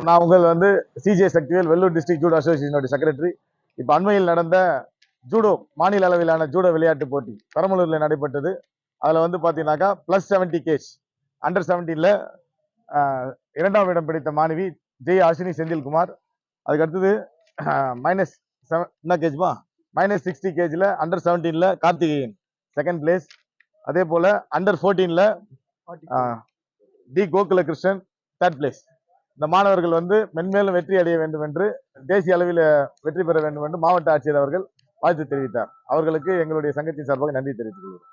நான் உங்கள் வந்து CJ Sakthivel, Vellore district judo அசோசியேஷனோட செக்ரட்டரி. இப்போ அண்மையில் நடந்த ஜூடோ மாநில அளவிலான ஜூடோ விளையாட்டு போட்டி பெரம்பலூர்ல நடைபெற்றது. அதுல வந்து பாத்தீங்கன்னாக்கா +70 கேஜ் அண்டர் 17ல இரண்டாம் இடம் பிடித்த மாணவி ஜெய் அஸ்வினி செந்தில்குமார். அதுக்கு அடுத்தது என்ன கேஜ்மா -60 கேஜ்ல அண்டர் 17ல கார்த்திகேயன் செகண்ட் பிளேஸ். அதே போல அண்டர் 14ல T Gokula Krishnan third place. இந்த மாணவர்கள் வந்து மென்மேலும் வெற்றி அடைய வேண்டும் என்று, தேசிய அளவில் வெற்றி பெற வேண்டும் என்று மாவட்ட ஆட்சியர் அவர்கள் வாழ்த்து தெரிவித்தார். அவர்களுக்கு எங்களுடைய சங்கத்தின் சார்பாக நன்றி தெரிவித்துக் கொள்கிறோம்.